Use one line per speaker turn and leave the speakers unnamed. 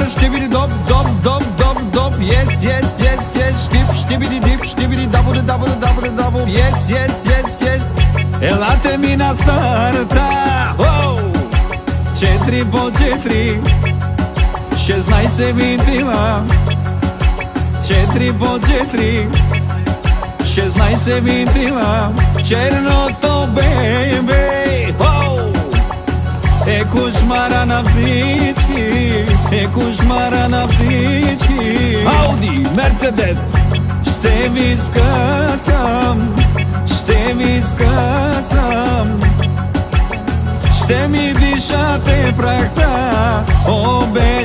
Štibidi dop, dop, dop, dop, dop. Yes, yes, yes, yes. Štibidi dip, štibidi dabu, dabu, dabu, dabu. Yes, yes, yes, yes. Елате ми на старта. 4 по 4, 16 винтила. 4 по 4, 16 винтила. Черното бебе е кошмара на всички, е кошмара на всички. Ауди, Мерцедес, ще ви скъсам, ще ви скъсам. Ще ми дишате прахта, о бебе.